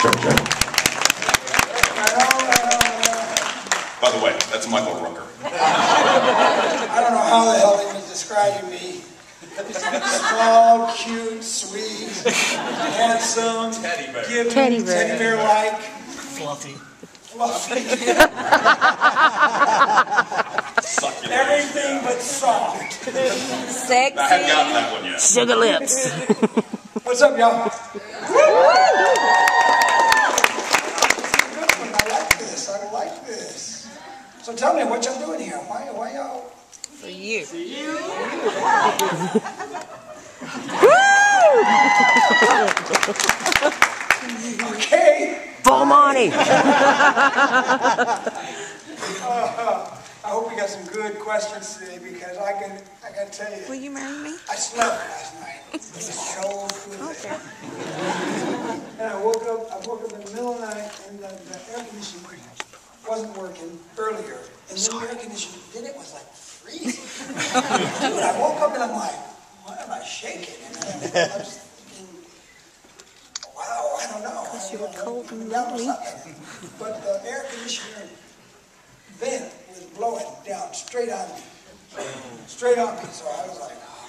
By the way, that's Michael Rooker. I don't know how the hell he was describing me. Small, cute, sweet, handsome, giving, teddy bear-like, fluffy. Everything but soft. Sexy. I haven't gotten that one yet. Sugar lips. What's up, y'all? I like this. So tell me what y'all doing here. Why y'all? For you. Okay. Full money. I hope we got some good questions today because I gotta tell you. Will you marry me? I slept last night. It was so good. Okay. And I woke up in the middle of the night and the air conditioning wasn't working earlier. And then the air conditioning, then it was like freezing. Dude, I woke up and I'm like, why am I shaking? And I was thinking, wow, I don't know. Because you were cold and lonely. lonely. But the air conditioner vent was blowing down straight on me. Straight on me. So I was like, oh,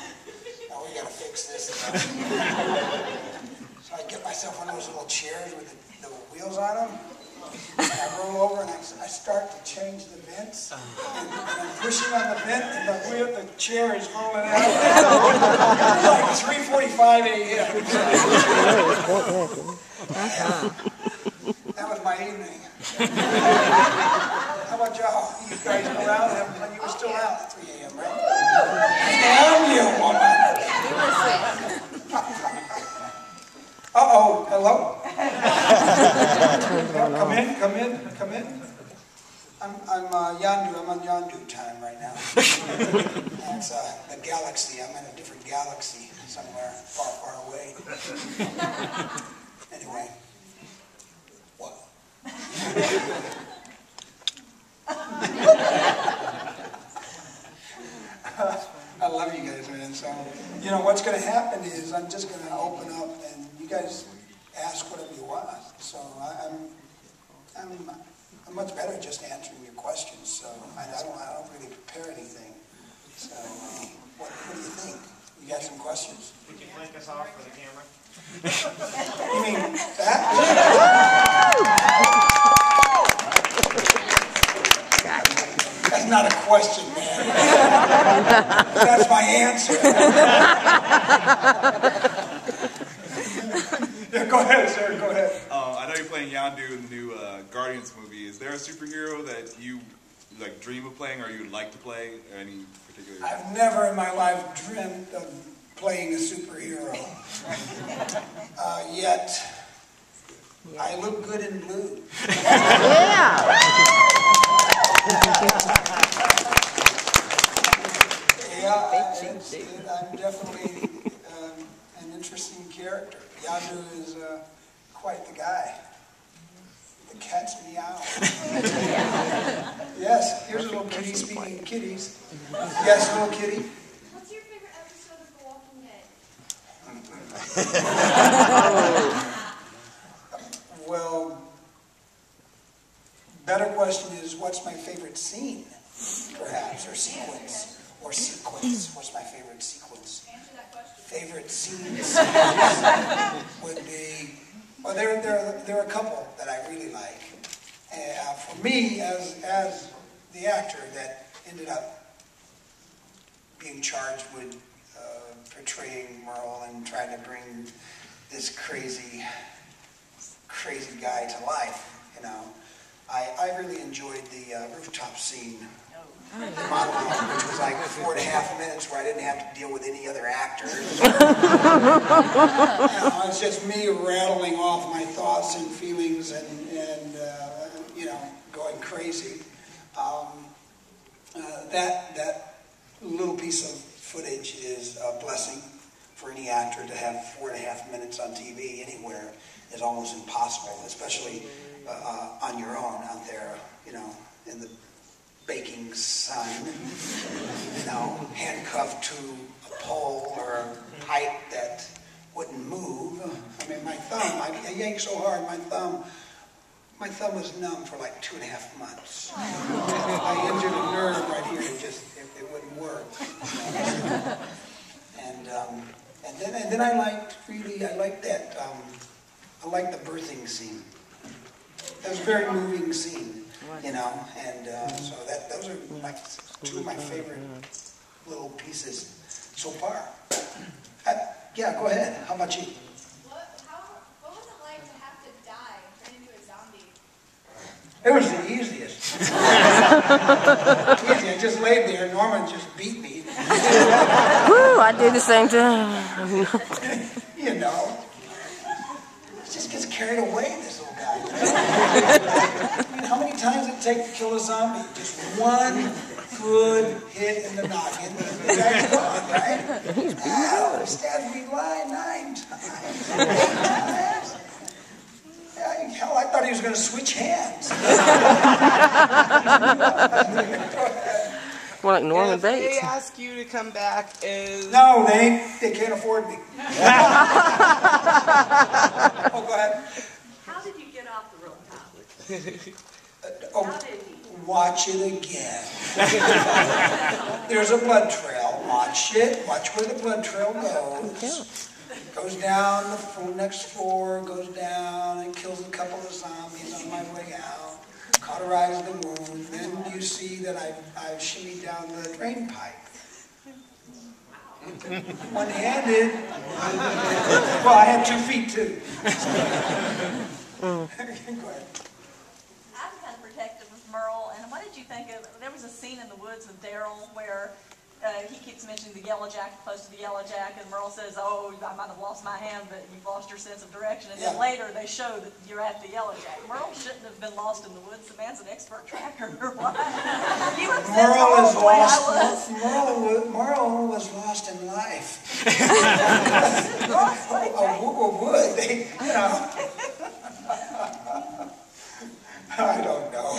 now we gotta fix this. So I get myself one of those little chairs with the wheels on them. And I roll over and I start to change the vents. And I'm pushing on the vent and the chair is rolling out. It's like 3:45 a.m. That was my evening. How about y'all? You guys go out? You were still out at 3 a.m., right? Damn you, woman! Uh-oh, hello? Come in. I'm Yandu. I'm on Yandu time right now. That's the galaxy. I'm in a different galaxy somewhere far, far away. Anyway. What? I love you guys, man. So, you know, what's going to happen is I'm just going to open up and you guys ask whatever you want. So I'm much better at just answering your questions. So I don't really prepare anything. So what do you think? You got some questions? Would you flank us off for the camera? You mean that? That's not a question, man. That's my answer. Yeah, go ahead, sir. Go ahead. I know you're playing Yondu in the new Guardians movie. Is there a superhero that you dream of playing, or you would like to play? Or any particular? I've never in my life dreamt of playing a superhero. Yet I look good in blue. Yeah. I'm definitely an interesting character. Yondu is quite the guy. The cat's meow. Yes, here's a little kitty speaking of kitties. Yes, little kitty. What's your favorite episode of The Walking Dead? Well, better question is, what's my favorite scene, perhaps, or sequence? Or sequence. What's my favorite sequence? Answer that question. Favorite scenes would be, well, there are a couple that I really like. For me, as the actor that ended up being charged with portraying Merle and trying to bring this crazy guy to life, you know, I really enjoyed the rooftop scene. The monologue, which was like 4.5 minutes where I didn't have to deal with any other actors. It's just me rattling off my thoughts and feelings and you know, going crazy. That little piece of footage is a blessing for any actor to have 4.5 minutes on TV anywhere is almost impossible, especially on your own out there, you know, in the baking sun, you know, handcuffed to a pole or a pipe that wouldn't move. I mean, my thumb, yanked so hard, my thumb was numb for like 2.5 months. I injured a nerve right here, it wouldn't work. And then I liked the birthing scene. That was a very moving scene, you know, and so those are like 2 of my favorite little pieces so far. Yeah, go ahead. How about you? What was it like to have to die and turn into a zombie? It was the easiest. Easy. I just laid there. Norman just beat me. Woo, I did the same thing. You know. It just gets carried away, this little guy. I mean, how many times did it take to kill a zombie? Just one good hit in the noggin. The guy's gone, right? Ow, he stabbed me 9 times. 8 times. Yeah, hell, I thought he was going to switch hands. More like Norman If they Bates. ask you to come back, No, they can't afford me. Oh, go ahead. How did you get off the rooftop? Oh, watch it again. There's a blood trail. Watch it. Watch where the blood trail goes. Goes down the next floor, goes down, and kills a couple of zombies on my way out. Cauterize the wound. Then you see that I've shimmied down the drain pipe. One-handed. Well, I had 2 feet too. Go ahead. I'm kind of protective of Merle, and what did you think of, there was a scene in the woods with Daryl where he keeps mentioning the yellow jacket, close to the yellow jacket, and Merle says, oh, I might have lost my hand, but you've lost your sense of direction, and then later they show that you're at the yellow jacket. Merle shouldn't have been lost in the woods, the man's an expert tracker, or what? You upset Merle is the way I lost. was. Merle was lost in life. Lost like that. A wood, you know. I don't know.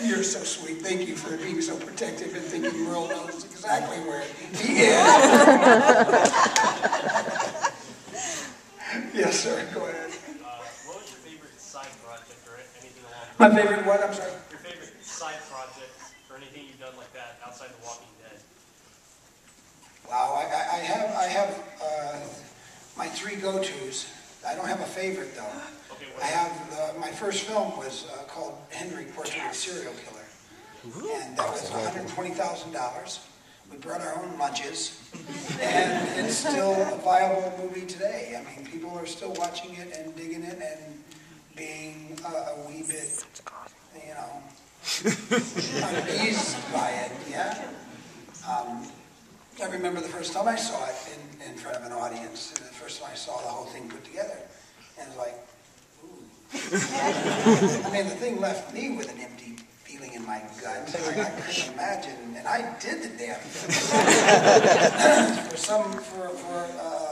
You're so sweet. Thank you for being so protective and thinking Merle knows exactly where he is. Yes, sir. Go ahead. What was your favorite side project or anything along? My favorite what? I'm sorry. Your favorite side project or anything you've done like that outside The Walking Dead? Wow, I have my 3 go-tos. I don't have a favorite though. Okay, I have my first film was called Henry, Portrait of a Serial Killer, and that was $120,000. We brought our own lunches, and it's still a viable movie today. I mean, people are still watching it and digging it and being a wee bit, you know, uneased by it. Yeah. I remember the first time I saw it in front of an audience, and the first time I saw the whole thing put together, and it was like, ooh. I mean, the thing left me with an empty feeling in my gut. I couldn't imagine, and I did the damn thing. for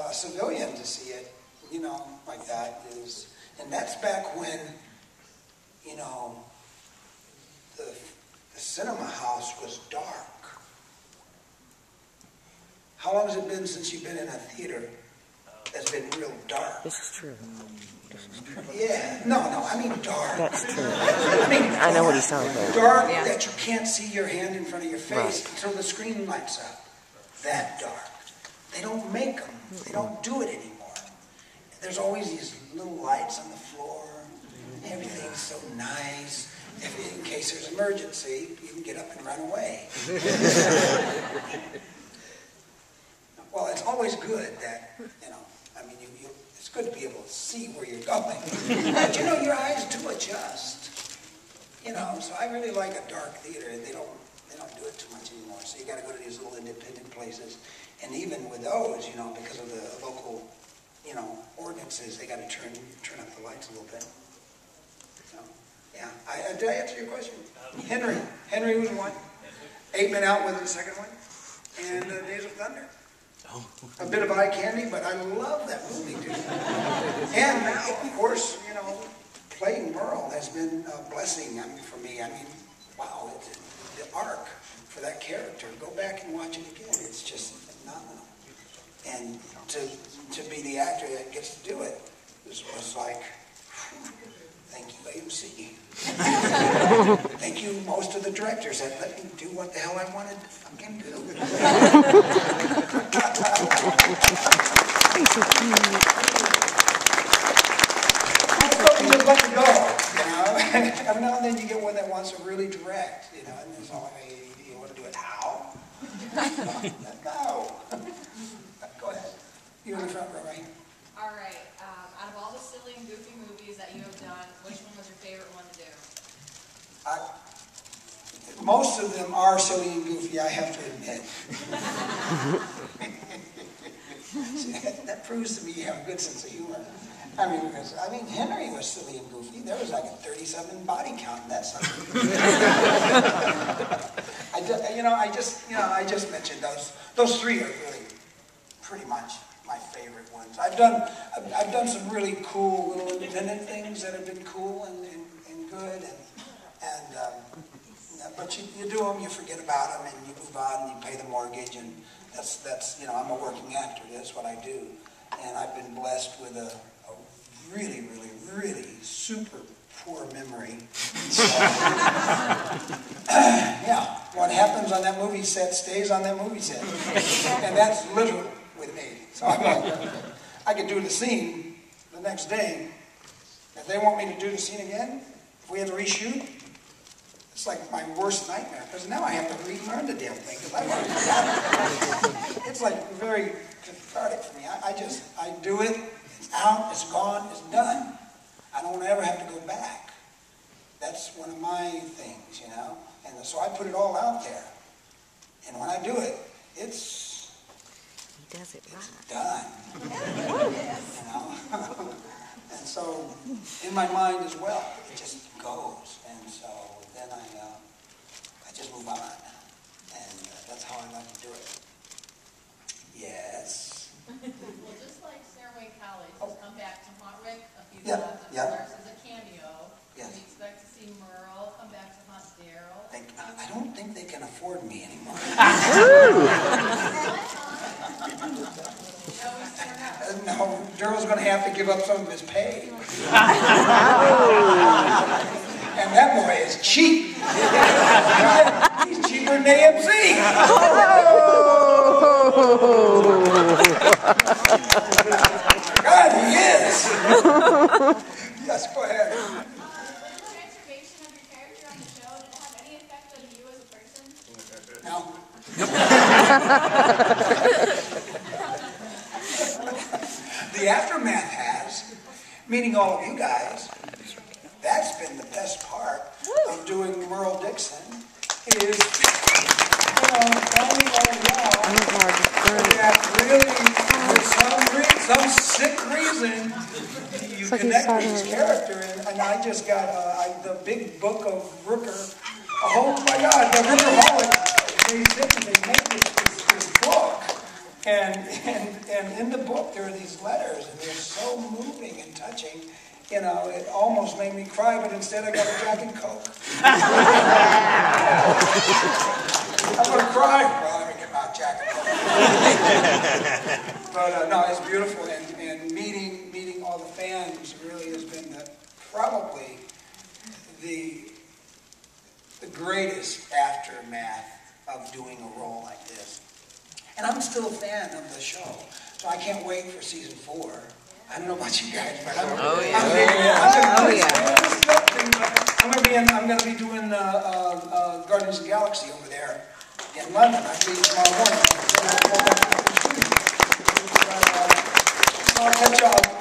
a civilian to see it, you know, like that is, and that's back when, you know, the cinema house was dark. How long has it been since you've been in a theater that's been real dark? This is true. Yeah, no, I mean dark. That's true. I mean, I know what he's talking about. dark that you can't see your hand in front of your face until the screen lights up. That dark. They don't make them. They don't do it anymore. There's always these little lights on the floor. Everything's so nice. In case there's an emergency, you can get up and run away. Well, it's always good that, you know, I mean, it's good to be able to see where you're going. But, you know, your eyes do adjust. You know, so I really like a dark theater, and they don't do it too much anymore. So you got to go to these little independent places. And even with those, you know, because of the local, you know, ordinances, they got to turn up the lights a little bit. So, yeah. Did I answer your question? Henry was one. 8 Men Out was the second one. And Days of Thunder. A bit of eye candy, but I love that movie, dude. And now, of course, you know, playing Merle has been a blessing for me. I mean, wow, the arc for that character. Go back and watch it again. It's just phenomenal. And to be the actor that gets to do it, this was like, thank you, AMC. Thank you, most of the directors that let me do what the hell I wanted to fucking do. You just let it go, you know. Every now and then you get one that wants to really direct, you know, and it's all, hey, do you want to do it how? No. Go ahead. You're in the front row, right? All right. Out of all the silly and goofy movies that you have done, which one was your favorite one to do? Most of them are silly and goofy, I have to admit. That proves to me you have a good sense of humor. I mean, Henry was silly and goofy. There was like a 37 body count in that sucker. I just mentioned those three are really pretty much my favorite ones. I've done some really cool little independent things that have been cool and good, but you do them, you forget about them, and you move on, and you pay the mortgage, and that's I'm a working actor. That's what I do, and I've been blessed with a really, really, really super poor memory. So, yeah, what happens on that movie set stays on that movie set, and that's literal with me. So I could do the scene the next day. If they want me to do the scene again, if we have to reshoot, it's like my worst nightmare, because now I have to relearn the damn thing, because I've already forgotten it. It's like very cathartic for me. I do it, it's out, it's gone, it's done. I don't ever have to go back. That's one of my things, you know. And so I put it all out there. And when I do it, it's Does it right. done. You know? And so in my mind as well, it just goes. And so then I just move on. And that's how I like to do it. Yes. Well, just like Stairway College has come back to Hauntwick a few Yeah, times, of yeah. course, as a cameo. Yes. We expect to see Merle come back to haunt Daryl. I don't think they can afford me anymore. No, Daryl's going to have to give up some of his pay. And that boy is cheap. He's cheaper than AMC. God, he is. Yes, go ahead. Was the transformation of your character on the show, did it have any effect on you as a person? No. The aftermath has, meaning all of you guys. That's been the best part of doing Merle Dixon. Is, finding all y'all that really, for some sick reason, you connect with his character. And I just got the big book of Rooker. Oh my God, the Rookerholic. They make this book. And in the book there are these letters, and they're so moving and touching. You know, it almost made me cry, but instead I got a Jack and Coke. I'm going to cry. Well, let me get my Jack and Coke. But no, it's beautiful, and meeting all the fans really has been probably the greatest aftermath of doing a role like this. And I'm still a fan of the show, so I can't wait for season 4. I don't know about you guys, but I'm going to be doing Guardians of the Galaxy over there in London. I believe tomorrow morning.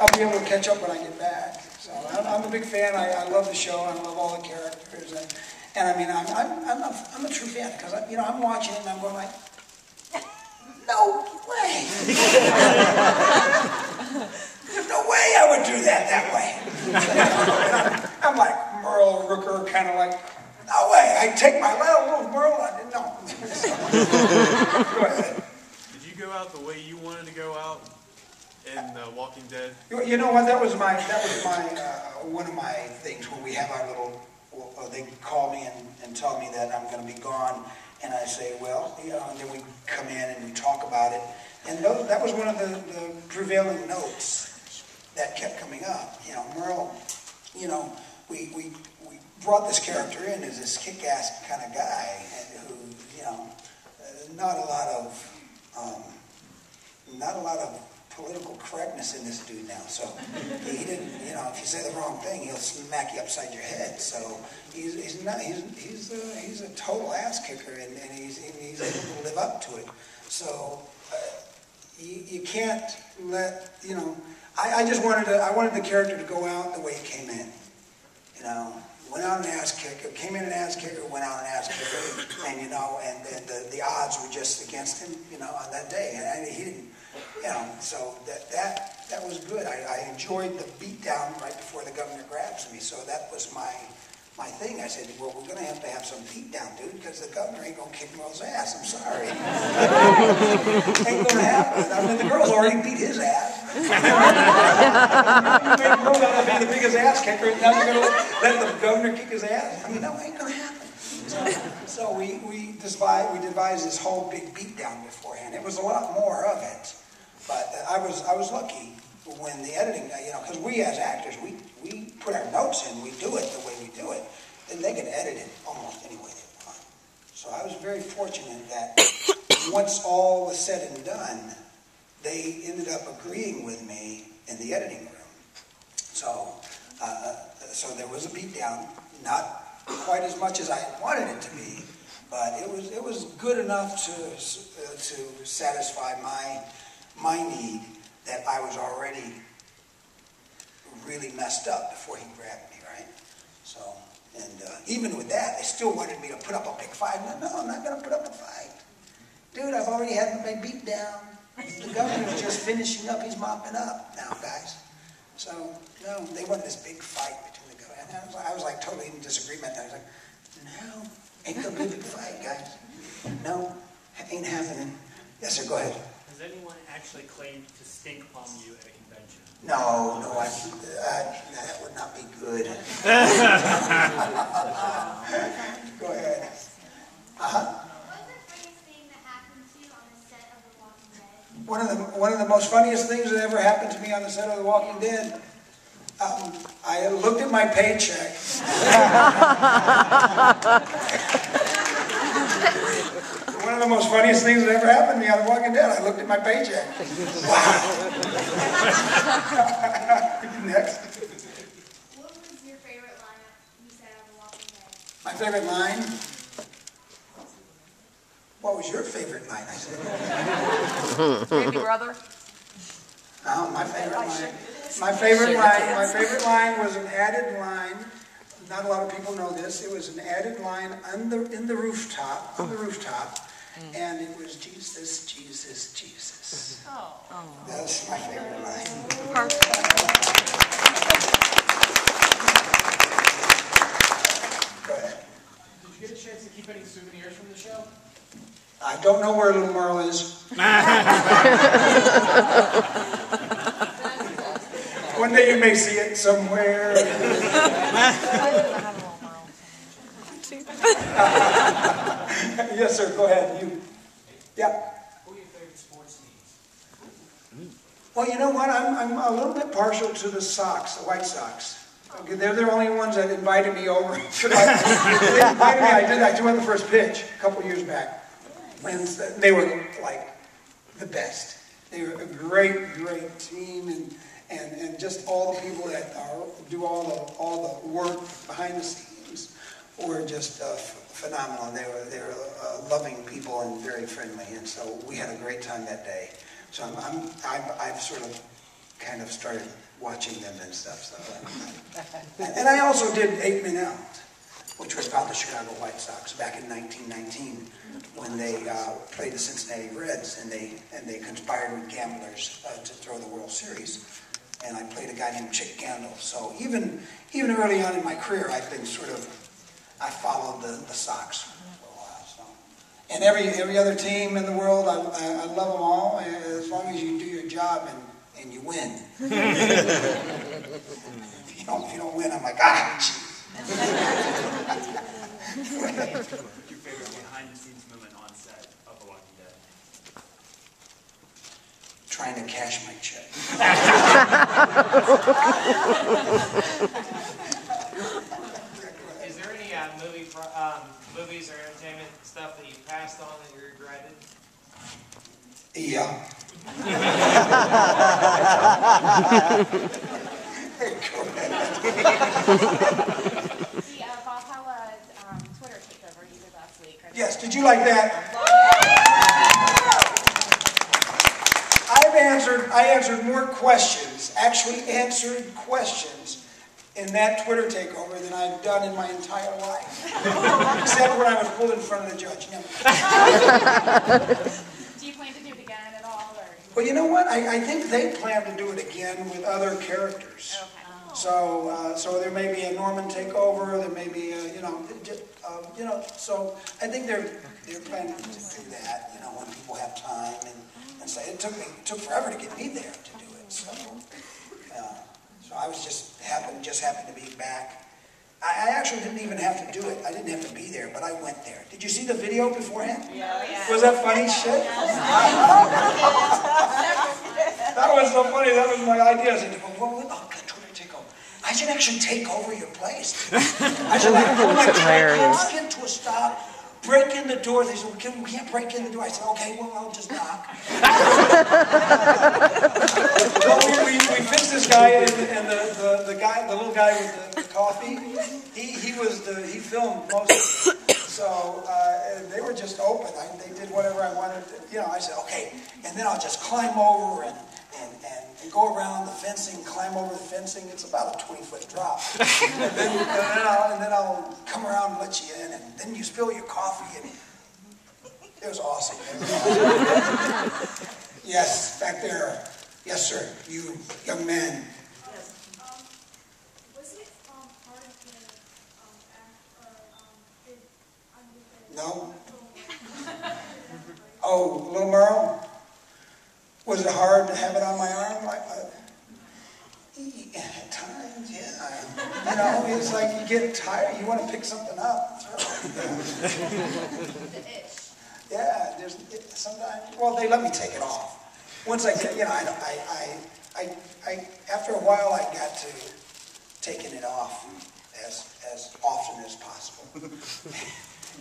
I'll be able to catch up when I get back. So I'm a big fan. I love the show. I love all the characters, and I mean I'm a true fan, because I'm watching it and I'm going like, no way. There's no way I would do that way. I'm like Merle Rooker, kind of like, no way. I take my little Merle. I didn't know. Go ahead. Did you go out the way you wanted to go out in Walking Dead? You know what? That was my one of my things when we have our little. They call me and tell me that I'm going to be gone, and I say, well, and then we come in and we talk about it, and that was one of the prevailing notes. that kept coming up. You know, Merle, you know, we brought this character in as this kick-ass kind of guy who, you know, not a lot of political correctness in this dude now. So he didn't, you know, if you say the wrong thing, he'll smack you upside your head. So he's a total ass kicker, and he's able to live up to it. So you can't let, you know, I wanted the character to go out the way he came in. You know, went out an ass kicker, came in an ass kicker, went out an ass kicker, and you know, and the odds were just against him, you know, on that day, and he didn't, you know, so that was good. I enjoyed the beatdown right before the governor grabs me, so that was my thing. I said, well, we're going to have some beatdown, dude, because the governor ain't going to kick Merle's ass. I'm sorry. Ain't going to happen. I mean, the girl's already beat his ass. You make Merle out to be the biggest ass kicker, and now you're going to let the governor kick his ass? I mean, that ain't going to happen. So we devised this whole big beatdown beforehand. It was a lot more of it, but I was lucky when the editing, you know, because we as actors, we put our notes in, we do it the way we do it, and they can edit it almost any way they want. So I was very fortunate that once all was said and done, they ended up agreeing with me in the editing room. So there was a beatdown, not quite as much as I wanted it to be, but it was good enough to satisfy my need that I was already really messed up before he grabbed me, right? So, and even with that, they still wanted me to put up a big fight. No, I'm not going to put up a fight. Dude, I've already had my beat down. The governor's just finishing up. He's mopping up now, guys. So, no, they wanted this big fight between the governor. And I was like totally in disagreement. I was like, no, ain't going to be a big fight, guys. No, ain't happening. Yes, sir, go ahead. Has anyone actually claimed to stink bomb you at a convention? No, that would not be good. Go ahead. What's the funniest thing that happened to you on the set of The Walking Dead? One of the most funniest things that ever happened to me on the set of The Walking Dead, I looked at my paycheck. One of the most funniest things that ever happened to me on The Walking Dead, I looked at my paycheck. Wow. Next. What was your favorite line you said on The Walking Dead? My favorite line? What was your favorite line, I said? Baby brother. Oh, my favorite line. My favorite line was an added line. Not a lot of people know this. It was an added line on the rooftop, and it was Jesus, Jesus, Jesus. Oh. That's my favorite line. Go ahead. Did you get a chance to keep any souvenirs from the show? I don't know where little Merle is. One day you may see it somewhere. Yes, sir. Go ahead. You. Yeah. Who are your favorite sports teams? Well, you know what? I'm a little bit partial to the Sox, the White Sox. Okay, they're the only ones that invited me over. They invited me. I threw out the first pitch a couple years back, and they were like the best. They were a great, great team, and just all the people that do all the work behind the scenes were just phenomenal. They were loving people and very friendly, and so we had a great time that day. So I've sort of kind of started watching them and stuff. So, and I also did 8 Men Out, which was about the Chicago White Sox back in 1919 when they played the Cincinnati Reds and they conspired with gamblers to throw the World Series. And I played a guy named Chick Gandil. So even early on in my career, I've been I followed the Sox for a while. So. And every other team in the world, I love them all, as long as you do your job and you win. If you don't win, I'm like, What's your favorite behind-the-scenes moment on set of The Walking Dead? trying to cash my check. Is there any movies or entertainment stuff that you passed on that you regretted? Yeah. Valhalla Twitter takeover you did last week. Yes, did you like that? I answered more questions, actually answered questions in that Twitter takeover than I've done in my entire life. Except when I was pulled in front of the judge. No. Do you plan to do it again at all? Or? Well, you know what? I think they plan to do it again with other characters. Okay. So there may be a Norman takeover. There may be a, So I think they're planning to do that. You know, when people have time and say it took forever to get me there to do it. So I was just happened to be back. I actually didn't even have to do it. I didn't have to be there, but I went there. Did you see the video beforehand? Yeah. Was that funny shit? That was so funny. That was my idea. I said, I should actually take over your place. I should cars get to a stop, break in the door. They said, we can't break in the door. I said, okay, well, I'll just knock. So we fixed this guy, and the little guy with the coffee, he filmed most of it. So they were just open. They did whatever I wanted. I said, okay, and then I'll just climb over and go around the fencing, climb over the fencing. It's about a 20-foot drop. and then I'll come around and let you in, and then you spill your coffee. And it was awesome. Yes, back there. Yes, sir. You young man. Was it hard to act or No. Oh, little Merle. Was it hard to have it on my arm? At times, yeah. It's like you get tired, you want to pick something up. Yeah, sometimes. Well, they let me take it off. Once I get, after a while, I got to taking it off as often as possible.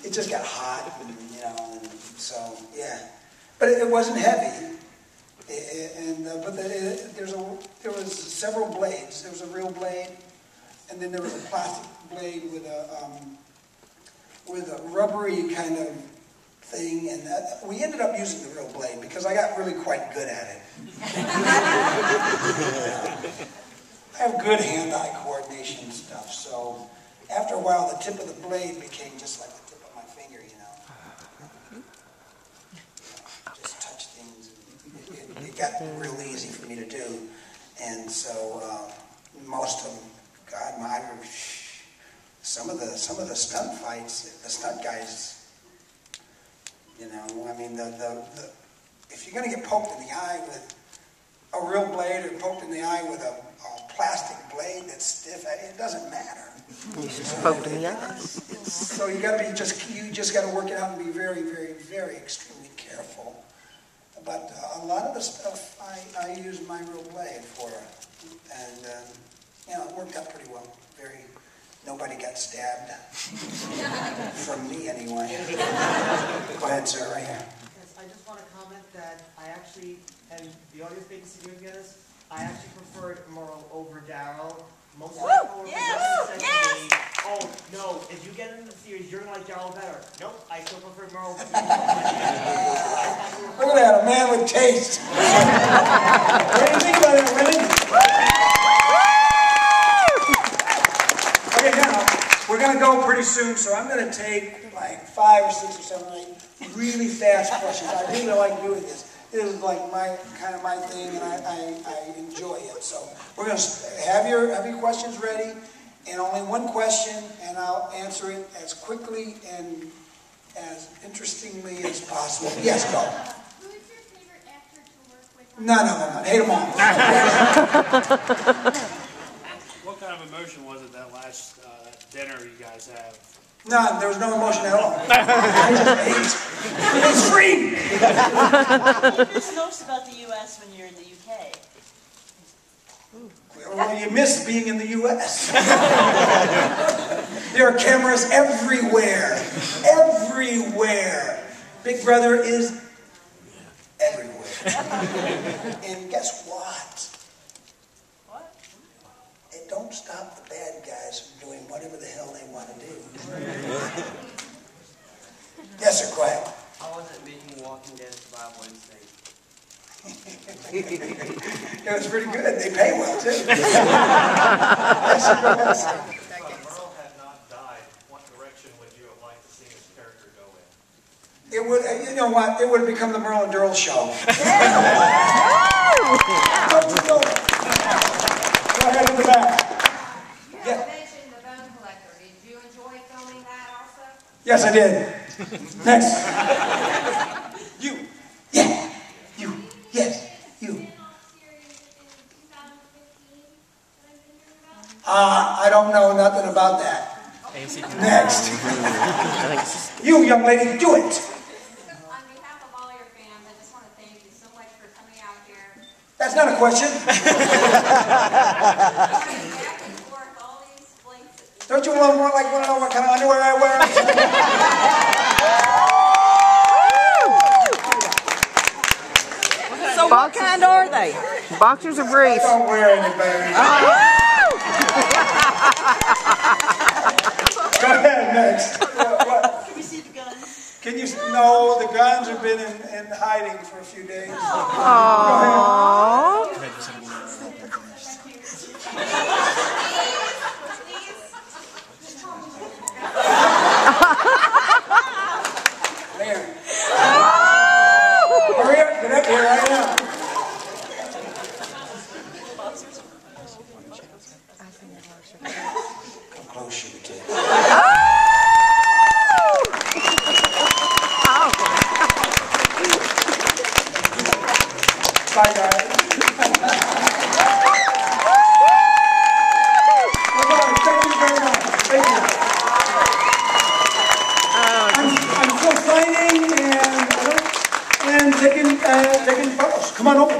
It just got hot, and so yeah. But it wasn't heavy. There was several blades. There was a real blade, and then there was a plastic blade with a rubbery kind of thing. And we ended up using the real blade because I got really quite good at it. I have good hand-eye coordination and stuff. So after a while, the tip of the blade became just like the tip of my finger. Just touch things. It got real easy for me to do, and so most of them, some of the stunt fights, the stunt guys, if you're going to get poked in the eye with a real blade or poked in the eye with a plastic blade that's stiff, it doesn't matter. Poked in the eye. So you got to you just got to work it out and be very, very, very extremely careful. But a lot of the stuff I use my real blade for, and it worked out pretty well. Nobody got stabbed from me anyway. Go ahead, sir, right here. Yes, I just want to comment that I actually, and the audience may disagree with this, I actually preferred Merle over Daryl. Most of the people said to me, oh, no, if you get into the series, you're going to like Daryl better. Nope, I still prefer Merle. Look at that, a man with taste. What do you think about it, women? Okay, now, we're going to go pretty soon, so I'm going to take like 5 or 6 or 7 or 8 really fast questions. I really like doing this. This is like my thing, and I enjoy it. So we're going to have your questions ready, and only one question, and I'll answer it as quickly and as interestingly as possible. Yes, go. Who is your favorite actor to work with? None of them. I hate them all. What kind of emotion was it that last dinner you guys had? None. There was no emotion at all. I just ate. It's free. What do you miss most about the U.S. when you're in the U.K.? Well, you miss being in the U.S. There are cameras everywhere. Everywhere. Big Brother is everywhere. And guess what? What? It don't stop the bad guys from doing whatever the hell they want to do. Yes, sir, go ahead. How was it making Walking Dead survival instinct? It was pretty good. They pay well, too. Yes, sir, go ahead, sir. If Merle had not died, what direction would you have liked to see his character go in? It would, you know what? It would have become the Merle and Durrell show. Don't you know it? Go ahead in the back. You Yeah. have mentioned the Bone Collector. Did you enjoy filming that also? Yes, I did. Next. You. Yeah. You. Yes. You. I don't know nothing about that. Next. You, young lady, do it. On behalf of all your fans, I just want to thank you so much for coming out here. That's not a question. Back and forth, all these blinks. Don't you want to know what kind of underwear I wear? So what kind are they? Boxers or briefs? Don't wear any better. Go ahead, next. What? Can we see the guns? Can you? No, the guns have been in hiding for a few days. Aww. There. Hurry up, get up here right now. Come close, sugar kid. Bye, guys. Thank you very much. Thank you. I'm still signing and taking photos. Come on over.